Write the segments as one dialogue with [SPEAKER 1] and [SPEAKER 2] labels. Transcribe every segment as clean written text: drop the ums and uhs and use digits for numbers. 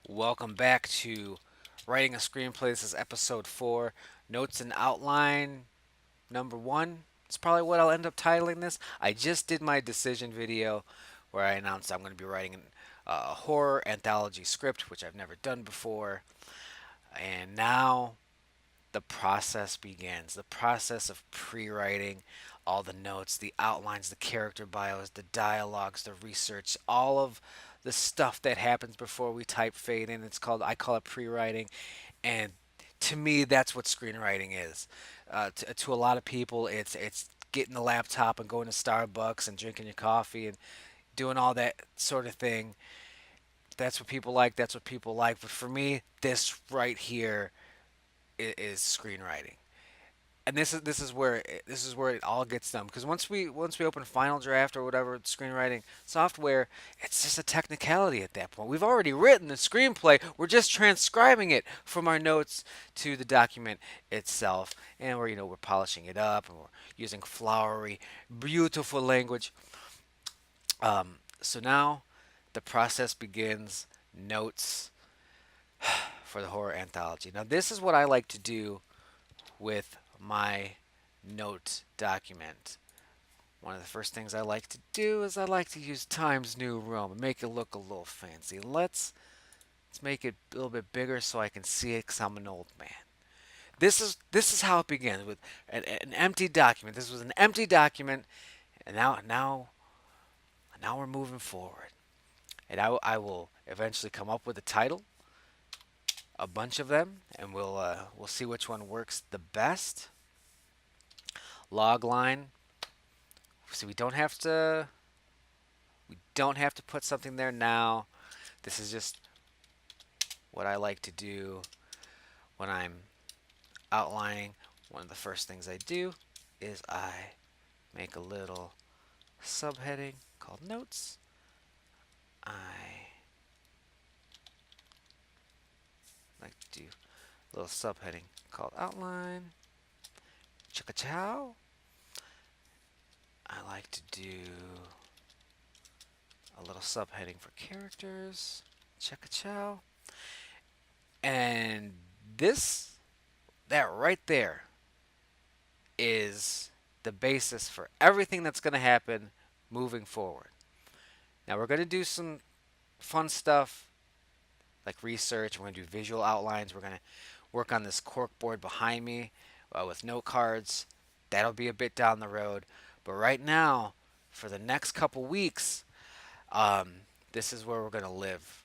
[SPEAKER 1] Welcome back to Writing a Screenplay. This is episode 4, Notes and Outline number 1. It's probably what I'll end up titling this. I just did my decision video where I announced I'm going to be writing a horror anthology script, which I've never done before. And now the process begins. The process of pre-writing all the notes, the outlines, the character bios, the dialogues, the research, all of the stuff that happens before we type fade in. I call it pre-writing, and to me, that's what screenwriting is. To a lot of people, it's getting the laptop and going to Starbucks and drinking your coffee and doing all that sort of thing. That's what people like. That's what people like. But for me, this right here is screenwriting. And this is where it all gets done, because once we open Final Draft or whatever screenwriting software, it's just a technicality at that point. We've already written the screenplay. We're just transcribing it from our notes to the document itself, and we're polishing it up, and we're using flowery, beautiful language. So now the process begins. Notes for the horror anthology. Now this is what I like to do with my note document. One of the first things I like to do is I like to use Times New Roman and make it look a little fancy. Let's make it a little bit bigger so I can see it, because I'm an old man. This is how it begins, with an empty document. This was an empty document, and now we're moving forward. And I will eventually come up with a title, a bunch of them, and we'll see which one works the best. Log line. So we don't have to put something there now. This is just what I like to do when I'm outlining. One of the first things I do is I make a little subheading called notes. I like to do a little subheading called outline. Chicka chow. I like to do a little subheading for characters. Chicka chow. And that right there is the basis for everything that's going to happen moving forward. Now we're going to do some fun stuff like research. We're going to do visual outlines. We're going to work on this cork board behind me with note cards. That'll be a bit down the road. But right now, for the next couple weeks, this is where we're going to live.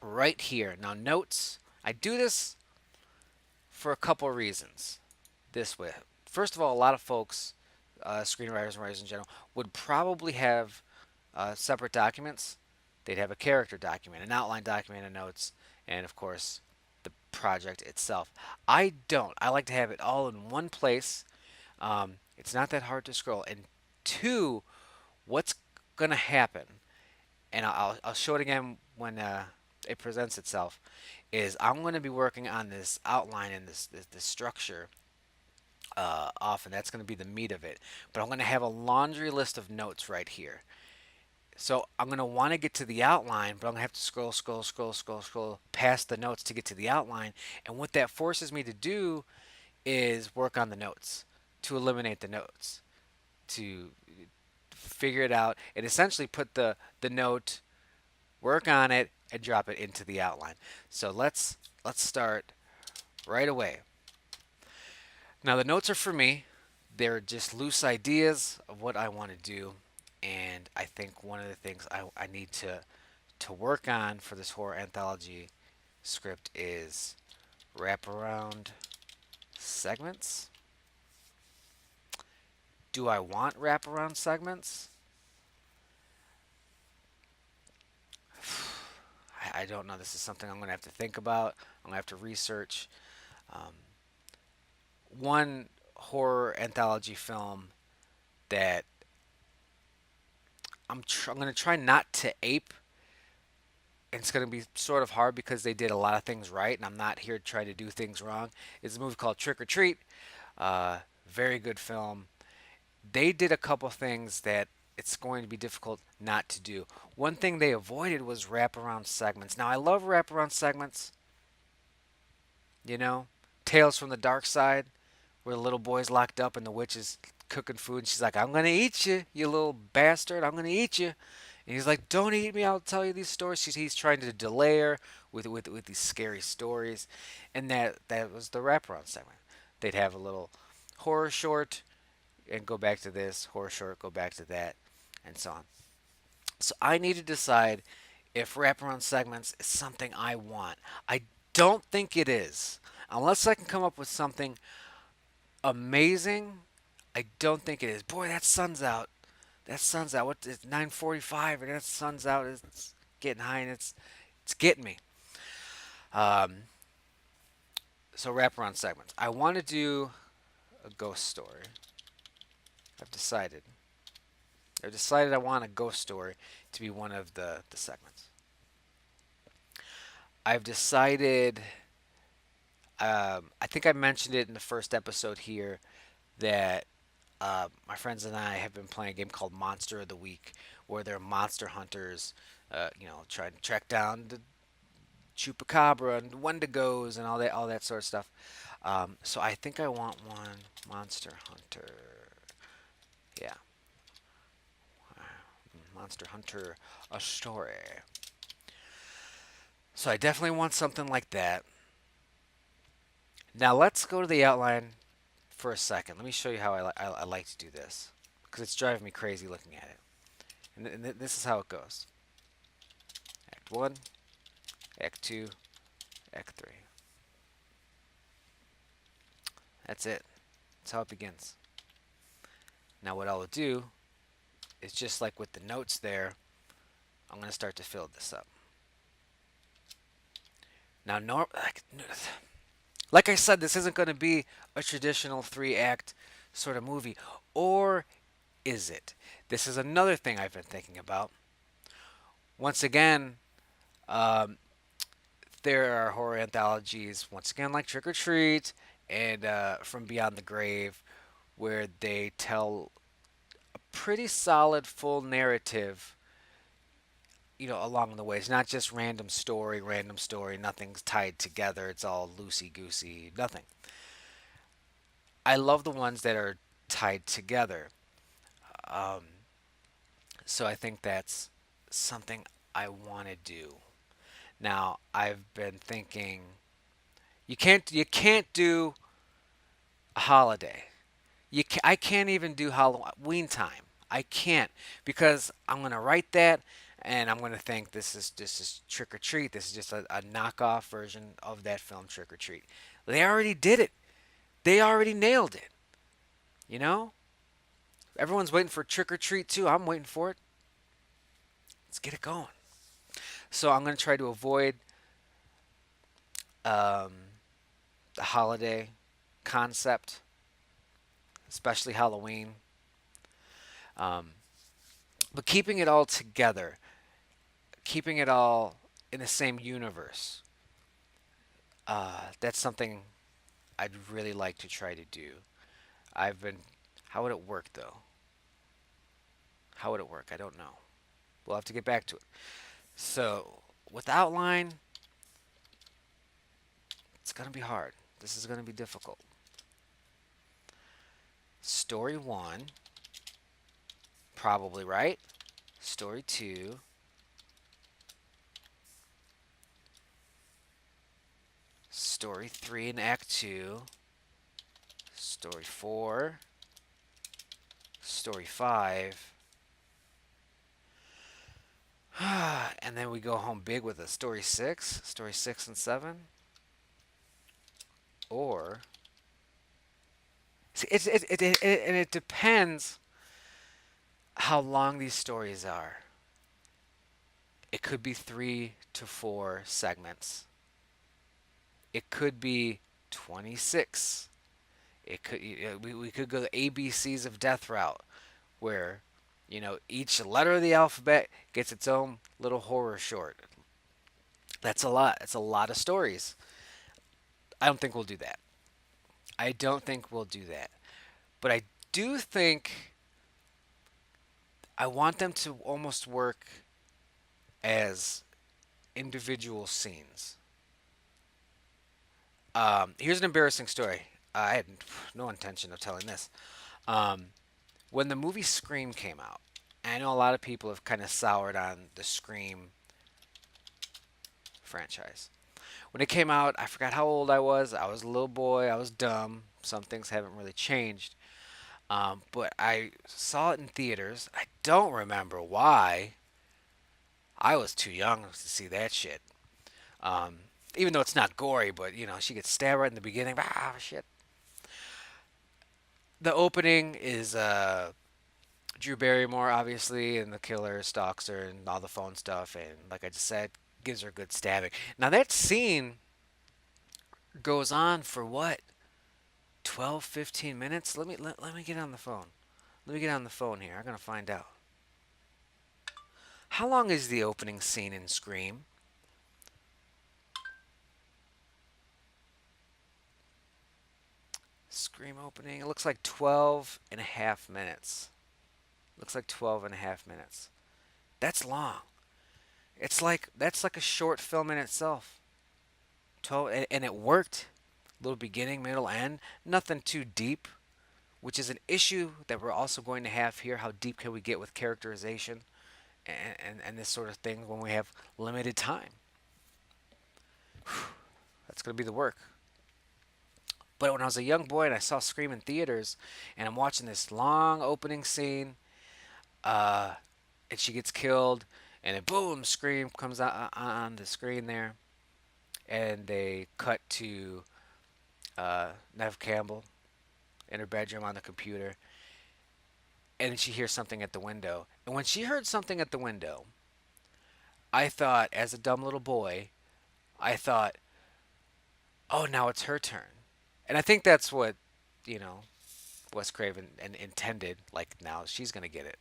[SPEAKER 1] Right here. Now, notes. I do this for a couple reasons. This way. First of all, a lot of folks, screenwriters and writers in general, would probably have separate documents. They'd have a character document, an outline document, and notes, and of course, the project itself. I don't. I like to have it all in one place. It's not that hard to scroll. And two, what's going to happen, and I'll show it again when it presents itself, is I'm going to be working on this outline and this structure often. That's going to be the meat of it. But I'm going to have a laundry list of notes right here. So I'm going to want to get to the outline, but I'm going to have to scroll past the notes to get to the outline. And what that forces me to do is work on the notes, to eliminate the notes, to figure it out, and essentially put the note, work on it, and drop it into the outline. So let's start right away. Now the notes are for me. They're just loose ideas of what I want to do, and I think one of the things I need to work on for this horror anthology script is wraparound segments. Do I want wraparound segments? I don't know. This is something I'm going to have to think about. I'm going to have to research. Um, One horror anthology film that I'm going to try not to ape. And it's going to be sort of hard because they did a lot of things right, and I'm not here to try to do things wrong. It's a movie called Trick or Treat. Very good film. They did a couple things that it's going to be difficult not to do. One thing they avoided was wraparound segments. Now, I love wraparound segments, you know, Tales from the Dark Side, where the little boy's locked up and the witch is cooking food, and she's like, I'm going to eat you, you little bastard, I'm going to eat you. And he's like, don't eat me, I'll tell you these stories. He's trying to delay her with these scary stories. And that was the wraparound segment. They'd have a little horror short and go back to this, horror short, go back to that, and so on. So I need to decide if wraparound segments is something I want. I don't think it is. Unless I can come up with something amazing, I don't think it is. Boy, that sun's out. That sun's out. What? It's 9:45, and that sun's out. It's getting high, and it's getting me. Um, so wraparound segments. I want to do a ghost story. I've decided. I've decided I want a ghost story to be one of the segments. I've decided. I think I mentioned it in the first episode here that my friends and I have been playing a game called Monster of the Week, where they're monster hunters, trying to track down the chupacabra and wendigos and all that sort of stuff. So I think I want one monster hunter. Yeah, monster hunter, a story. So I definitely want something like that. Now let's go to the outline for a second. Let me show you how I like to do this because it's driving me crazy looking at it. And this is how it goes: Act 1, Act 2, Act 3. That's it. That's how it begins. Now, what I'll do is just like with the notes there, I'm going to start to fill this up. Now, like I said, this isn't going to be a traditional 3-act sort of movie. Or is it? This is another thing I've been thinking about. Once again, um, there are horror anthologies, once again, like Trick or Treat and From Beyond the Grave, where they tell a pretty solid full narrative, along the way. It's not just random story, nothing's tied together, it's all loosey goosey, nothing. I love the ones that are tied together. Um, so I think that's something I want to do. Now, I've been thinking you can't do a holiday. I can't even do Halloween time. I can't because I'm gonna write that and I'm gonna think this is Trick or Treat. This is just a knockoff version of that film Trick or Treat. They already did it. They already nailed it. You know, everyone's waiting for Trick or Treat too. I'm waiting for it. Let's get it going. So I'm gonna try to avoid um, the holiday concept, especially Halloween. Um, but keeping it all together, keeping it all in the same universe, that's something I'd really like to try to do. I've been. How would it work though? How would it work? I don't know. We'll have to get back to it. So, with outline, it's going to be hard. This is going to be difficult. Story 1, probably right. Story 2, Story 3 in Act 2, Story 4, Story 5, and then we go home big with a Story 6 and 7, or see, and it depends how long these stories are. It could be 3 to 4 segments. It could be 26. It could we could go the ABCs of Death Route, where each letter of the alphabet gets its own little horror short. That's a lot. That's a lot of stories. I don't think we'll do that. I don't think we'll do that. But I do think I want them to almost work as individual scenes. Here's an embarrassing story. I had no intention of telling this. Um, when the movie Scream came out, I know a lot of people have kind of soured on the Scream franchise. When it came out, I forgot how old I was. I was a little boy. I was dumb. Some things haven't really changed. But I saw it in theaters. I don't remember why. I was too young to see that shit. Um, Even though it's not gory, but she gets stabbed right in the beginning. Ah, shit. The opening is Drew Barrymore, obviously, and the killer stalks her and all the phone stuff, and like I just said, gives her a good stabbing. Now that scene goes on for what, 12, 15 minutes? Let me get on the phone. Let me get on the phone here. I'm gonna find out. How long is the opening scene in Scream? Scream opening. It looks like 12 and a half minutes. Looks like 12 and a half minutes. That's long. That's like a short film in itself. 12, and it worked. Little beginning, middle, end. Nothing too deep, which is an issue that we're also going to have here. How deep can we get with characterization and this sort of thing when we have limited time? That's going to be the work. But when I was a young boy and I saw Scream in theaters, and I'm watching this long opening scene, uh, and she gets killed, and then boom, Scream comes on the screen there, and they cut to Nev Campbell in her bedroom on the computer, and she hears something at the window. And when she heard something at the window, I thought, as a dumb little boy, I thought, oh, now it's her turn. And I think that's what, you know, Wes Craven intended. Like, now she's going to get it.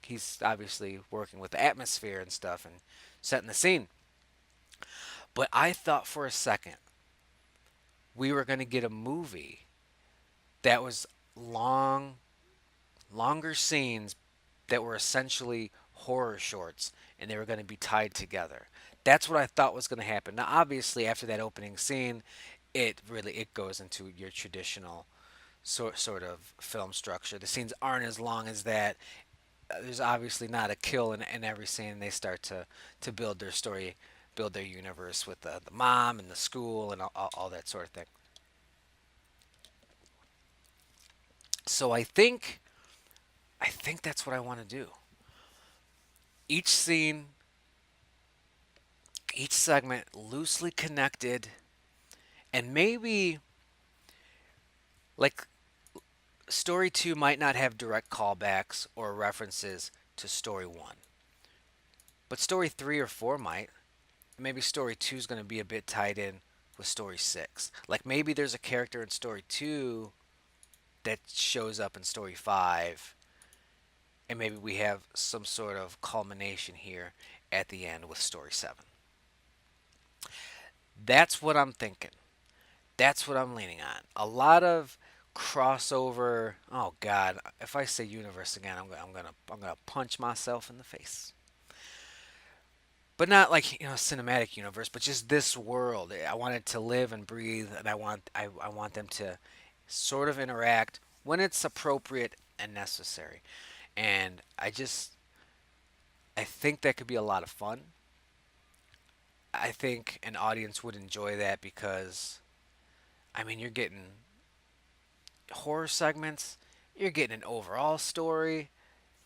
[SPEAKER 1] He's obviously working with the atmosphere and stuff and setting the scene. But I thought for a second we were going to get a movie that was longer scenes that were essentially horror shorts, and they were going to be tied together. That's what I thought was going to happen. Now, obviously, after that opening scene, it goes into your traditional sort of film structure. The scenes aren't as long as that. There's obviously not a kill in every scene. They start to build their story, build their universe with the mom and the school and all that sort of thing. So I think that's what I want to do. Each scene, each segment loosely connected, and maybe like story 2 might not have direct callbacks or references to story 1, but story 3 or 4 might. Maybe story 2 is going to be a bit tied in with story 6. Like maybe there's a character in story 2 that shows up in story 5, and maybe we have some sort of culmination here at the end with story 7. That's what I'm thinking. That's what I'm leaning on. A lot of crossover. Oh God, if I say universe again, I'm gonna punch myself in the face. But not like cinematic universe, but just this world. I want it to live and breathe, and I want them to sort of interact when it's appropriate and necessary. And I think that could be a lot of fun. I think an audience would enjoy that because I mean you're getting horror segments, you're getting an overall story,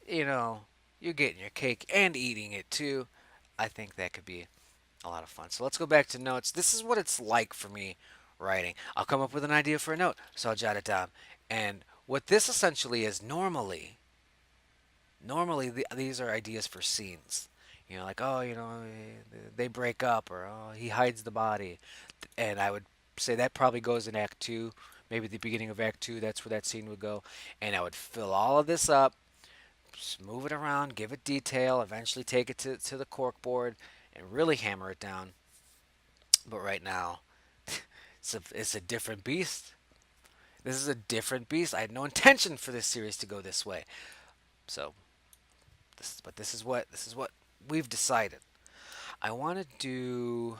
[SPEAKER 1] you know, you're getting your cake and eating it too. I think that could be a lot of fun. So let's go back to notes. This is what it's like for me writing. I'll come up with an idea for a note, so I'll jot it down. And what this essentially is normally these are ideas for scenes. Like, oh, they break up, or oh, he hides the body. And I would say that probably goes in Act 2, maybe the beginning of Act 2, that's where that scene would go. And I would fill all of this up, just move it around, give it detail, eventually take it to the cork board and really hammer it down. But right now, it's a different beast. This is a different beast. I had no intention for this series to go this way. So This is what we've decided. I want to do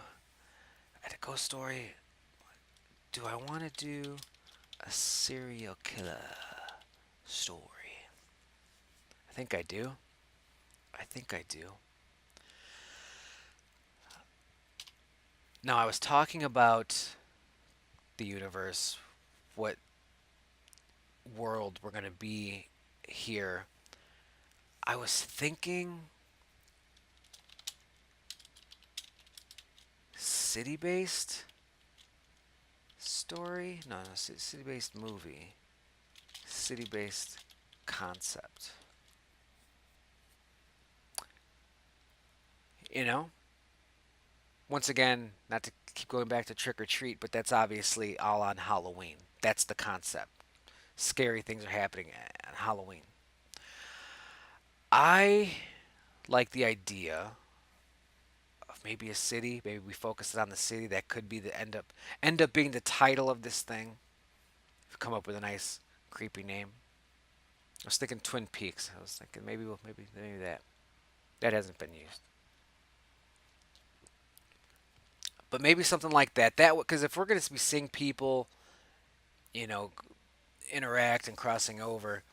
[SPEAKER 1] at a ghost story. Do I want to do a serial killer story? I think I do. I think I do. Now, I was talking about the universe, what world we're going to be here. I was thinking city based story? No, no, city based movie. City based concept. You know? Once again, not to keep going back to trick or treat, but that's obviously all on Halloween. That's the concept. Scary things are happening on Halloween. I like the idea of maybe a city. Maybe we focus it on the city. That could be the end up being the title of this thing. Come up with a nice creepy name. I was thinking Twin Peaks. I was thinking maybe that hasn't been used. But maybe something like that. That because if we're going to be seeing people, you know, interact and crossing over,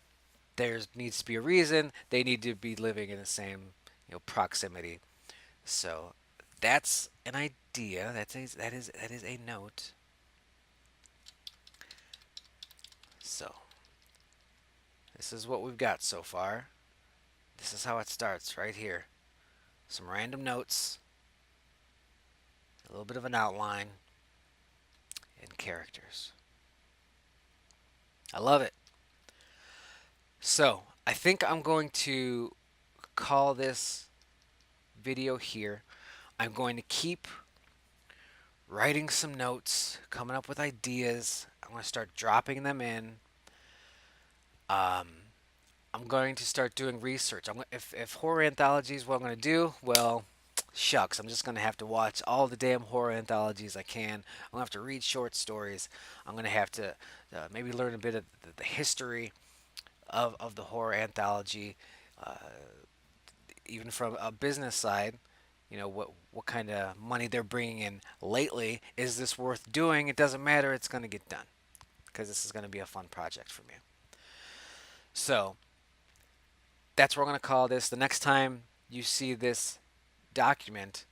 [SPEAKER 1] there needs to be a reason. They need to be living in the same, proximity. So that's an idea. That is a note. So this is what we've got so far. This is how it starts right here. Some random notes, a little bit of an outline, and characters. I love it. So I think I'm going to call this video here. I'm going to keep writing some notes, coming up with ideas. I'm going to start dropping them in. Um, I'm going to start doing research. If horror anthology is what I'm going to do, well, shucks, I'm just going to have to watch all the damn horror anthologies I can. I'm going to have to read short stories. I'm going to have to maybe learn a bit of the history of the horror anthology, uh, even from a business side. What kind of money they're bringing in lately. Is this worth doing? It doesn't matter. It's going to get done because this is going to be a fun project for me. So that's what we're going to call this. The next time you see this document,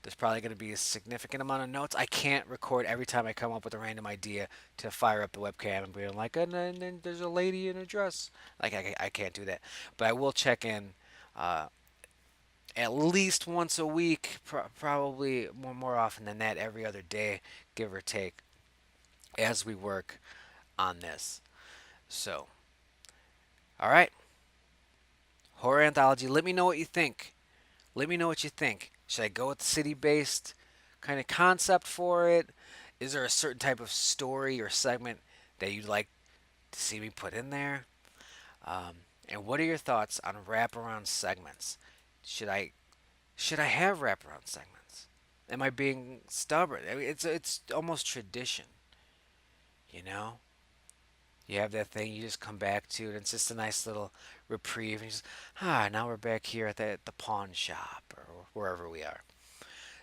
[SPEAKER 1] there's probably going to be a significant amount of notes. I can't record every time I come up with a random idea to fire up the webcam and be like, and then there's a lady in a dress. Like, I can't do that. But I will check in uh, at least once a week, probably more often than that, every other day, give or take, as we work on this. So, all right, horror anthology. Let me know what you think. Let me know what you think. Should I go with the city-based kind of concept for it? Is there a certain type of story or segment that you'd like to see me put in there? And what are your thoughts on wraparound segments? Should I should I have wraparound segments? Am I being stubborn? I mean, it's almost tradition, you know. You have that thing you just come back to, and it's just a nice little reprieve. And you just now we're back here at the pawn shop or wherever we are.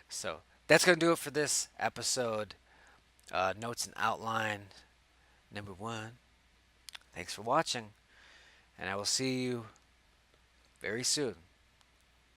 [SPEAKER 1] So that's gonna do it for this episode. Notes and outline number one. Thanks for watching, and I will see you very soon.